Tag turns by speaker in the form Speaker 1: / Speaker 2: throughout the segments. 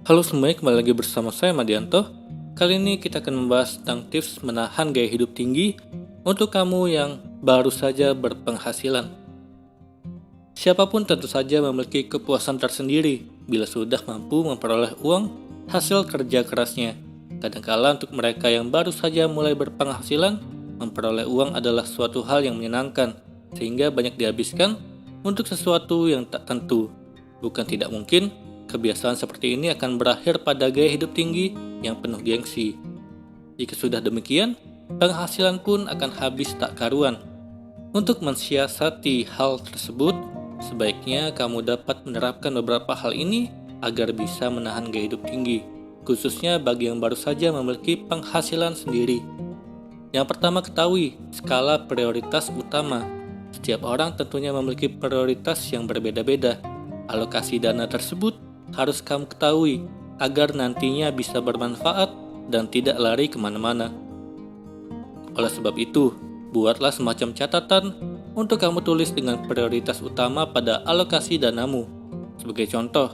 Speaker 1: Halo semuanya, kembali lagi bersama saya Madianto. Kali ini kita akan membahas tentang tips menahan gaya hidup tinggi untuk kamu yang baru saja berpenghasilan. Siapapun tentu saja memiliki kepuasan tersendiri bila sudah mampu memperoleh uang hasil kerja kerasnya. Kadangkala untuk mereka yang baru saja mulai berpenghasilan, memperoleh uang adalah suatu hal yang menyenangkan, sehingga banyak dihabiskan untuk sesuatu yang tak tentu. Bukan tidak mungkin, kebiasaan seperti ini akan berakhir pada gaya hidup tinggi yang penuh gengsi. Jika sudah demikian, penghasilan pun akan habis tak karuan. Untuk mensiasati hal tersebut, sebaiknya kamu dapat menerapkan beberapa hal ini agar bisa menahan gaya hidup tinggi, khususnya bagi yang baru saja memiliki penghasilan sendiri. Yang pertama, ketahui skala prioritas utama. Setiap orang tentunya memiliki prioritas yang berbeda-beda. Alokasi dana tersebut harus kamu ketahui agar nantinya bisa bermanfaat dan tidak lari kemana-mana. Oleh sebab itu, buatlah semacam catatan untuk kamu tulis dengan prioritas utama pada alokasi danamu. Sebagai contoh,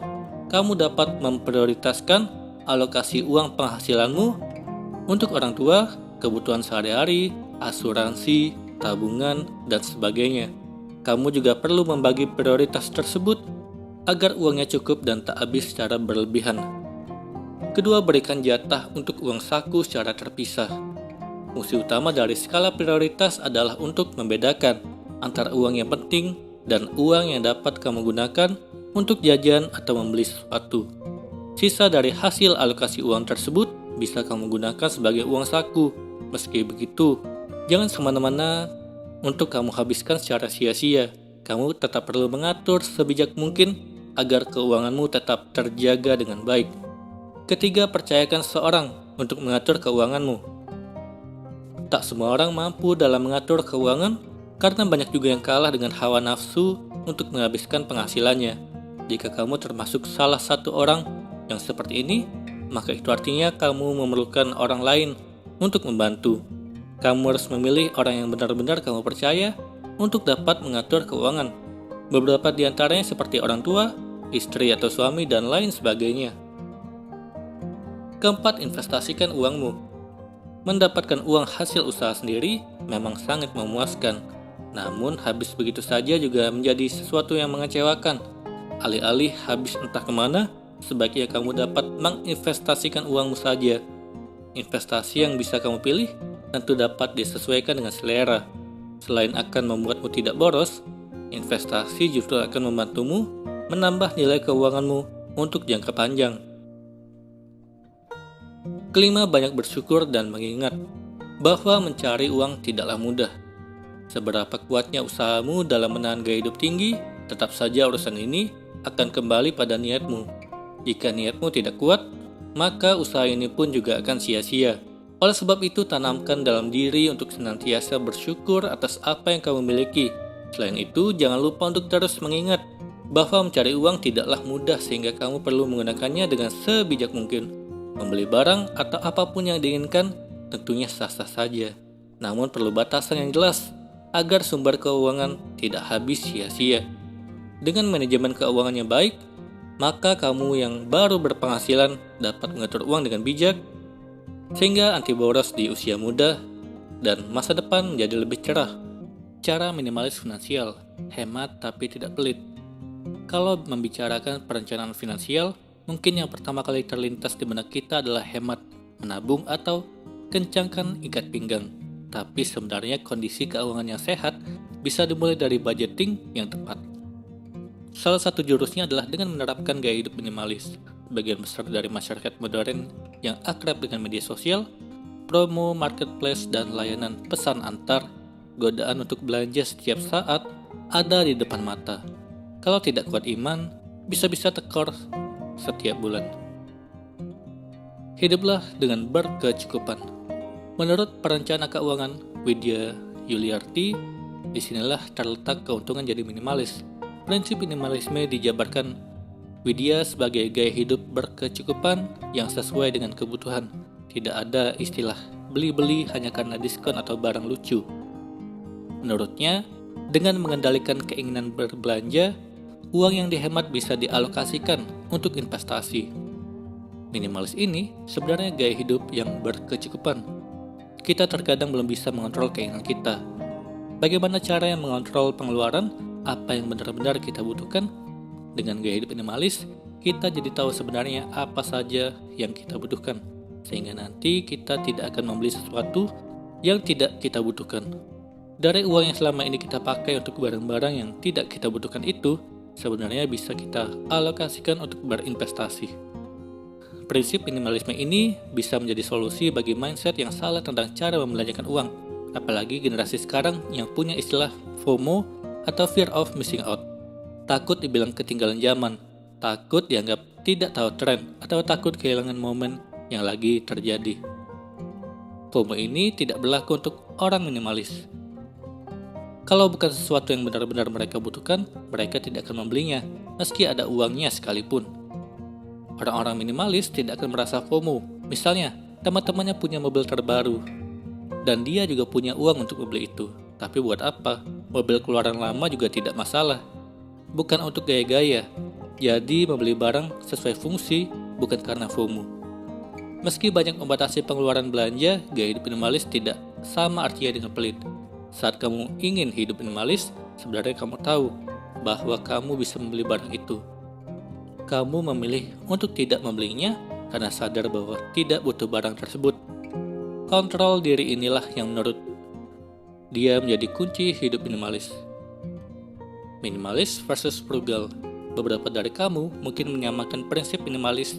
Speaker 1: kamu dapat memprioritaskan alokasi uang penghasilanmu untuk orang tua, kebutuhan sehari-hari, asuransi, tabungan, dan sebagainya. Kamu juga perlu membagi prioritas tersebut agar uangnya cukup dan tak habis secara berlebihan. Kedua, berikan jatah untuk uang saku secara terpisah. Fungsi utama dari skala prioritas adalah untuk membedakan antara uang yang penting dan uang yang dapat kamu gunakan untuk jajan atau membeli sesuatu. Sisa dari hasil alokasi uang tersebut bisa kamu gunakan sebagai uang saku. Meski begitu, jangan semena-mena untuk kamu habiskan secara sia-sia. Kamu tetap perlu mengatur sebijak mungkin agar keuanganmu tetap terjaga dengan baik. Ketiga, percayakan seseorang untuk mengatur keuanganmu. Tak semua orang mampu dalam mengatur keuangan karena banyak juga yang kalah dengan hawa nafsu untuk menghabiskan penghasilannya. Jika kamu termasuk salah satu orang yang seperti ini, maka itu artinya kamu memerlukan orang lain untuk membantu. Kamu harus memilih orang yang benar-benar kamu percaya untuk dapat mengatur keuangan. Beberapa di antaranya seperti orang tua, istri atau suami, dan lain sebagainya. Keempat, investasikan uangmu. Mendapatkan uang hasil usaha sendiri memang sangat memuaskan. Namun habis begitu saja juga menjadi sesuatu yang mengecewakan. Alih-alih habis entah kemana, sebaiknya kamu dapat menginvestasikan uangmu saja. Investasi yang bisa kamu pilih tentu dapat disesuaikan dengan selera. Selain akan membuatmu tidak boros, investasi justru akan membantumu menambah nilai keuanganmu untuk jangka panjang. Kelima, banyak bersyukur dan mengingat bahwa mencari uang tidaklah mudah. Seberapa kuatnya usahamu dalam menahan gaya hidup tinggi, tetap saja urusan ini akan kembali pada niatmu. Jika niatmu tidak kuat, maka usaha ini pun juga akan sia-sia. Oleh sebab itu, tanamkan dalam diri untuk senantiasa bersyukur atas apa yang kamu miliki. Selain itu, jangan lupa untuk terus mengingat bahwa mencari uang tidaklah mudah sehingga kamu perlu menggunakannya dengan sebijak mungkin. Membeli barang atau apapun yang diinginkan tentunya sah-sah saja. Namun perlu batasan yang jelas agar sumber keuangan tidak habis sia-sia. Dengan manajemen keuangan yang baik, maka kamu yang baru berpenghasilan dapat mengatur uang dengan bijak sehingga anti boros di usia muda dan masa depan menjadi lebih cerah. Cara minimalis finansial, hemat tapi tidak pelit. Kalau membicarakan perencanaan finansial, mungkin yang pertama kali terlintas di benak kita adalah hemat, menabung, atau kencangkan ikat pinggang. Tapi sebenarnya kondisi keuangan yang sehat bisa dimulai dari budgeting yang tepat. Salah satu jurusnya adalah dengan menerapkan gaya hidup minimalis. Sebagian besar dari masyarakat modern yang akrab dengan media sosial, promo, marketplace, dan layanan pesan antar, godaan untuk belanja setiap saat ada di depan mata. Kalau tidak kuat iman, bisa-bisa tekor setiap bulan. Hiduplah dengan berkecukupan. Menurut perencana keuangan Widya Yuliarti, disinilah terletak keuntungan jadi minimalis. Prinsip minimalisme dijabarkan Widya sebagai gaya hidup berkecukupan yang sesuai dengan kebutuhan. Tidak ada istilah beli-beli hanya karena diskon atau barang lucu. Menurutnya, dengan mengendalikan keinginan berbelanja, uang yang dihemat bisa dialokasikan untuk investasi. Minimalis ini sebenarnya gaya hidup yang berkecukupan. Kita terkadang belum bisa mengontrol keinginan kita. Bagaimana cara yang mengontrol pengeluaran? Apa yang benar-benar kita butuhkan? Dengan gaya hidup minimalis, kita jadi tahu sebenarnya apa saja yang kita butuhkan, sehingga nanti kita tidak akan membeli sesuatu yang tidak kita butuhkan. Dari uang yang selama ini kita pakai untuk barang-barang yang tidak kita butuhkan itu, sebenarnya bisa kita alokasikan untuk berinvestasi. Prinsip minimalisme ini bisa menjadi solusi bagi mindset yang salah tentang cara membelanjakan uang, apalagi generasi sekarang yang punya istilah FOMO atau Fear of Missing Out. Takut dibilang ketinggalan zaman, takut dianggap tidak tahu tren, atau takut kehilangan momen yang lagi terjadi. FOMO ini tidak berlaku untuk orang minimalis. Kalau bukan sesuatu yang benar-benar mereka butuhkan, mereka tidak akan membelinya, meski ada uangnya sekalipun. Orang-orang minimalis tidak akan merasa FOMO. Misalnya, teman-temannya punya mobil terbaru, dan dia juga punya uang untuk membeli itu. Tapi buat apa? Mobil keluaran lama juga tidak masalah. Bukan untuk gaya-gaya, jadi membeli barang sesuai fungsi, bukan karena FOMO. Meski banyak membatasi pengeluaran belanja, gaya hidup minimalis tidak sama artinya dengan pelit. Saat kamu ingin hidup minimalis, sebenarnya kamu tahu bahwa kamu bisa membeli barang itu. Kamu memilih untuk tidak membelinya karena sadar bahwa tidak butuh barang tersebut. Kontrol diri inilah yang menurut dia menjadi kunci hidup minimalis. Minimalis versus frugal. Beberapa dari kamu mungkin menyamakan prinsip minimalis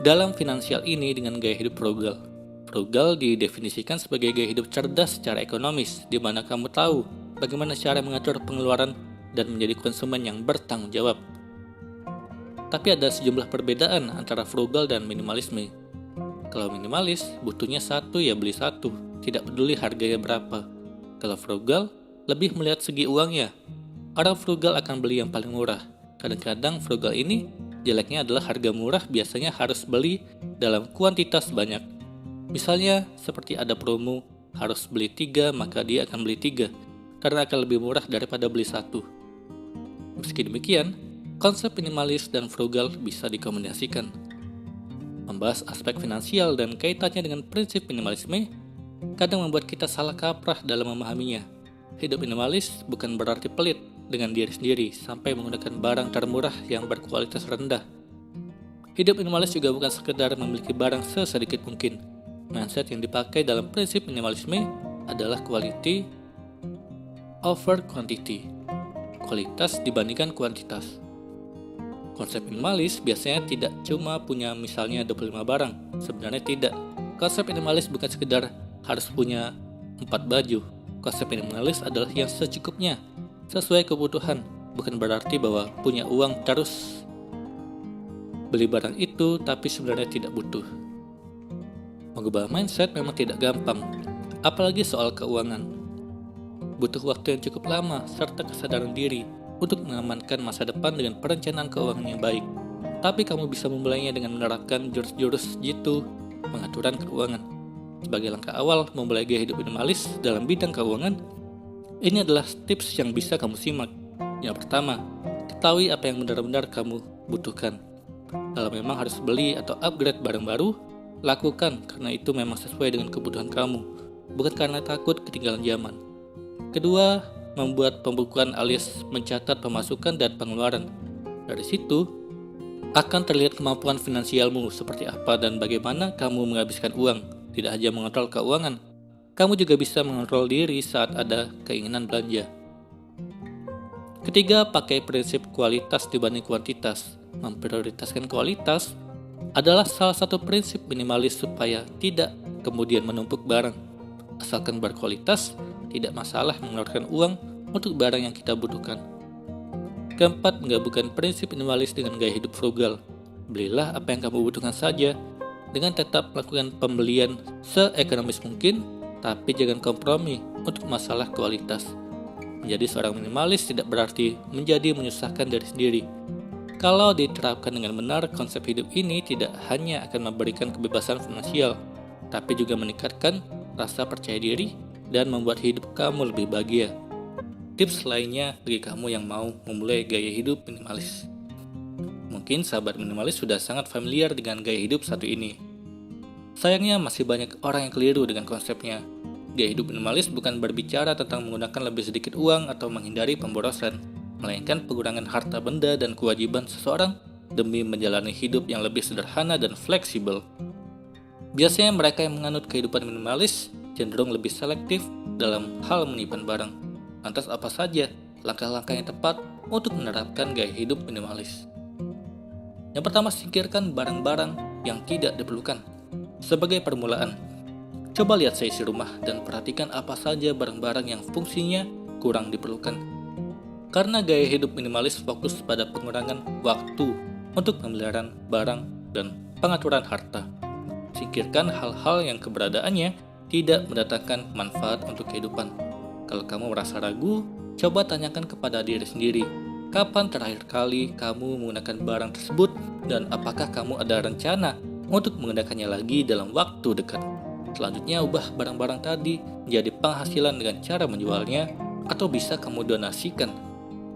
Speaker 1: dalam finansial ini dengan gaya hidup frugal. Frugal didefinisikan sebagai gaya hidup cerdas secara ekonomis, di mana kamu tahu bagaimana cara mengatur pengeluaran dan menjadi konsumen yang bertanggung jawab. Tapi ada sejumlah perbedaan antara frugal dan minimalisme. Kalau minimalis, butuhnya satu ya beli satu, tidak peduli harganya berapa. Kalau frugal, lebih melihat segi uangnya. Orang frugal akan beli yang paling murah. Kadang-kadang frugal ini, jeleknya adalah harga murah biasanya harus beli dalam kuantitas banyak. Misalnya, seperti ada promo, harus beli 3, maka dia akan beli 3, karena akan lebih murah daripada beli 1. Meski demikian, konsep minimalis dan frugal bisa dikombinasikan. Membahas aspek finansial dan kaitannya dengan prinsip minimalisme kadang membuat kita salah kaprah dalam memahaminya. Hidup minimalis bukan berarti pelit dengan diri sendiri sampai menggunakan barang termurah yang berkualitas rendah. Hidup minimalis juga bukan sekedar memiliki barang sesedikit mungkin. Mindset yang dipakai dalam prinsip minimalisme adalah quality over quantity. Kualitas dibandingkan kuantitas. Konsep minimalis biasanya tidak cuma punya misalnya 25 barang. Sebenarnya tidak. Konsep minimalis bukan sekedar harus punya 4 baju. Konsep minimalis adalah yang secukupnya, sesuai kebutuhan. Bukan berarti bahwa punya uang terus beli barang itu tapi sebenarnya tidak butuh. Mengubah mindset memang tidak gampang, apalagi soal keuangan. Butuh waktu yang cukup lama serta kesadaran diri untuk mengamankan masa depan dengan perencanaan keuangan yang baik. Tapi kamu bisa memulainya dengan menerapkan jurus-jurus jitu pengaturan keuangan. Sebagai langkah awal memulai gaya hidup minimalis dalam bidang keuangan, ini adalah tips yang bisa kamu simak. Yang pertama, ketahui apa yang benar-benar kamu butuhkan. Kalau memang harus beli atau upgrade barang baru, lakukan karena itu memang sesuai dengan kebutuhan kamu, bukan karena takut ketinggalan zaman. Kedua, membuat pembukuan alias mencatat pemasukan dan pengeluaran. Dari situ, akan terlihat kemampuan finansialmu seperti apa dan bagaimana kamu menghabiskan uang. Tidak hanya mengontrol keuangan, kamu juga bisa mengontrol diri saat ada keinginan belanja. Ketiga, pakai prinsip kualitas dibanding kuantitas. Memprioritaskan kualitas adalah salah satu prinsip minimalis supaya tidak kemudian menumpuk barang. Asalkan berkualitas, tidak masalah mengeluarkan uang untuk barang yang kita butuhkan. Keempat, menggabungkan prinsip minimalis dengan gaya hidup frugal. Belilah apa yang kamu butuhkan saja, dengan tetap melakukan pembelian seekonomis mungkin, tapi jangan kompromi untuk masalah kualitas. Menjadi seorang minimalis tidak berarti menjadi menyusahkan diri sendiri. Kalau diterapkan dengan benar, konsep hidup ini tidak hanya akan memberikan kebebasan finansial, tapi juga meningkatkan rasa percaya diri dan membuat hidup kamu lebih bahagia. Tips lainnya bagi kamu yang mau memulai gaya hidup minimalis. Mungkin sahabat minimalis sudah sangat familiar dengan gaya hidup satu ini. Sayangnya masih banyak orang yang keliru dengan konsepnya. Gaya hidup minimalis bukan berbicara tentang menggunakan lebih sedikit uang atau menghindari pemborosan, melainkan pengurangan harta benda dan kewajiban seseorang demi menjalani hidup yang lebih sederhana dan fleksibel. Biasanya mereka yang menganut kehidupan minimalis cenderung lebih selektif dalam hal menyimpan barang. Lantas apa saja langkah-langkah yang tepat untuk menerapkan gaya hidup minimalis? Yang pertama, singkirkan barang-barang yang tidak diperlukan. Sebagai permulaan, coba lihat seisi rumah dan perhatikan apa saja barang-barang yang fungsinya kurang diperlukan. Karena gaya hidup minimalis fokus pada pengurangan waktu untuk pemeliharaan barang dan pengaturan harta. Singkirkan hal-hal yang keberadaannya tidak mendatangkan manfaat untuk kehidupan. Kalau kamu merasa ragu, coba tanyakan kepada diri sendiri, kapan terakhir kali kamu menggunakan barang tersebut dan apakah kamu ada rencana untuk menggunakannya lagi dalam waktu dekat. Selanjutnya, ubah barang-barang tadi menjadi penghasilan dengan cara menjualnya atau bisa kamu donasikan.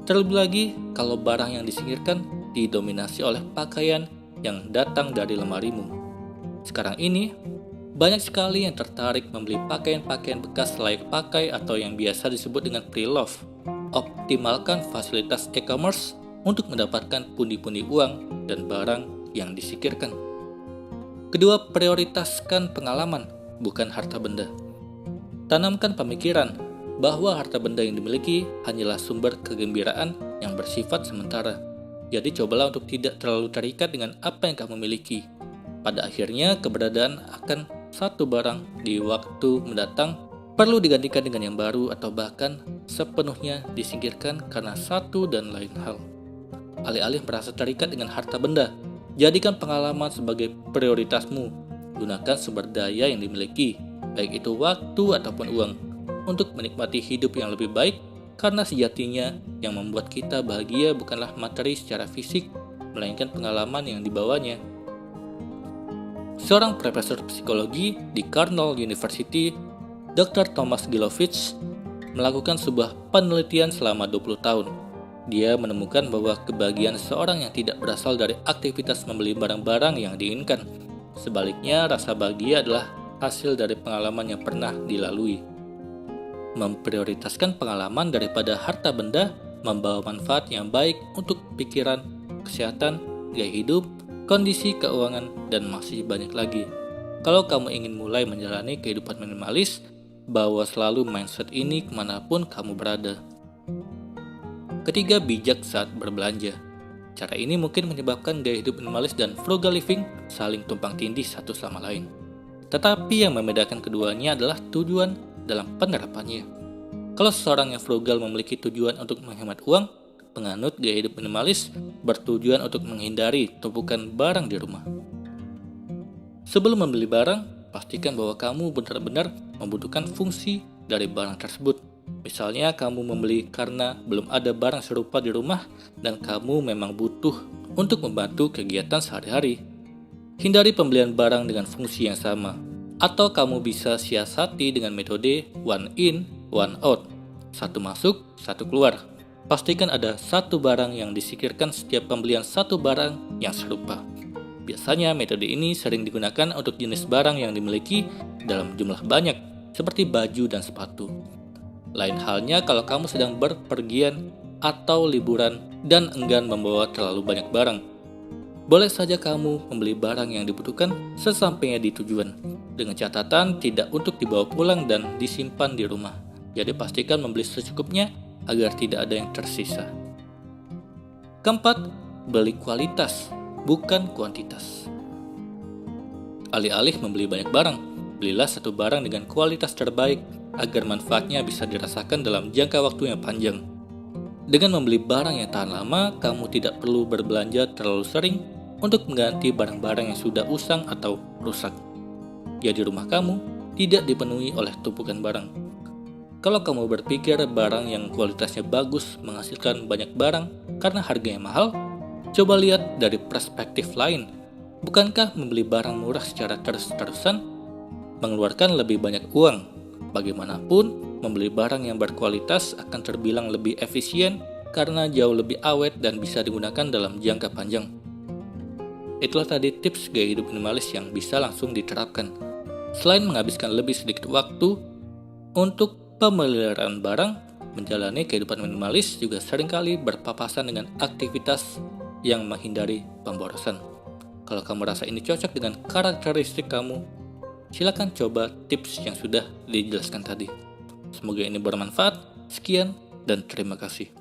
Speaker 1: Terlebih lagi, kalau barang yang disingkirkan didominasi oleh pakaian yang datang dari lemarimu. Sekarang ini, banyak sekali yang tertarik membeli pakaian-pakaian bekas layak pakai atau yang biasa disebut dengan pre-love. Optimalkan fasilitas e-commerce untuk mendapatkan pundi-pundi uang dan barang yang disingkirkan. Kedua, prioritaskan pengalaman, bukan harta benda. Tanamkan pemikiran bahwa harta benda yang dimiliki hanyalah sumber kegembiraan yang bersifat sementara. Jadi cobalah untuk tidak terlalu terikat dengan apa yang kamu miliki. Pada akhirnya, keberadaan akan satu barang di waktu mendatang perlu digantikan dengan yang baru atau bahkan sepenuhnya disingkirkan karena satu dan lain hal. Alih-alih merasa terikat dengan harta benda, jadikan pengalaman sebagai prioritasmu. Gunakan sumber daya yang dimiliki, baik itu waktu ataupun uang, untuk menikmati hidup yang lebih baik, karena sejatinya yang membuat kita bahagia bukanlah materi secara fisik, melainkan pengalaman yang dibawanya. Seorang profesor psikologi di Cornell University, Dr. Thomas Gilovich, melakukan sebuah penelitian selama 20 tahun. Dia menemukan bahwa kebahagiaan seseorang yang tidak berasal dari aktivitas membeli barang-barang yang diinginkan. Sebaliknya, rasa bahagia adalah hasil dari pengalaman yang pernah dilalui. Memprioritaskan pengalaman daripada harta benda membawa manfaat yang baik untuk pikiran, kesehatan, gaya hidup, kondisi keuangan, dan masih banyak lagi. Kalau kamu ingin mulai menjalani kehidupan minimalis, bawa selalu mindset ini kemanapun kamu berada. Ketiga, bijak saat berbelanja. Cara ini mungkin menyebabkan gaya hidup minimalis dan frugal living saling tumpang tindih satu sama lain. Tetapi yang membedakan keduanya adalah tujuan dalam penerapannya. Kalau seseorang yang frugal memiliki tujuan untuk menghemat uang, penganut gaya hidup minimalis bertujuan untuk menghindari tumpukan barang di rumah. Sebelum membeli barang, pastikan bahwa kamu benar-benar membutuhkan fungsi dari barang tersebut. Misalnya kamu membeli karena belum ada barang serupa di rumah dan kamu memang butuh untuk membantu kegiatan sehari-hari. Hindari pembelian barang dengan fungsi yang sama. Atau kamu bisa siasati dengan metode one in, one out. Satu masuk, satu keluar. Pastikan ada satu barang yang disingkirkan setiap pembelian satu barang yang serupa. Biasanya metode ini sering digunakan untuk jenis barang yang dimiliki dalam jumlah banyak, seperti baju dan sepatu. Lain halnya kalau kamu sedang berpergian atau liburan dan enggan membawa terlalu banyak barang. Boleh saja kamu membeli barang yang dibutuhkan sesampainya di tujuan, dengan catatan tidak untuk dibawa pulang dan disimpan di rumah. Jadi pastikan membeli secukupnya agar tidak ada yang tersisa. Keempat, beli kualitas, bukan kuantitas. Alih-alih membeli banyak barang, belilah satu barang dengan kualitas terbaik agar manfaatnya bisa dirasakan dalam jangka waktu yang panjang. Dengan membeli barang yang tahan lama, kamu tidak perlu berbelanja terlalu sering untuk mengganti barang-barang yang sudah usang atau rusak. Jadi rumah kamu tidak dipenuhi oleh tumpukan barang. Kalau kamu berpikir barang yang kualitasnya bagus menghasilkan banyak barang karena harganya mahal, coba lihat dari perspektif lain. Bukankah membeli barang murah secara terus-terusan mengeluarkan lebih banyak uang? Bagaimanapun, membeli barang yang berkualitas akan terbilang lebih efisien karena jauh lebih awet dan bisa digunakan dalam jangka panjang. Itulah tadi tips gaya hidup minimalis yang bisa langsung diterapkan. Selain menghabiskan lebih sedikit waktu untuk pemeliharaan barang, menjalani kehidupan minimalis juga seringkali berpapasan dengan aktivitas yang menghindari pemborosan. Kalau kamu rasa ini cocok dengan karakteristik kamu, silakan coba tips yang sudah dijelaskan tadi. Semoga ini bermanfaat. Sekian dan terima kasih.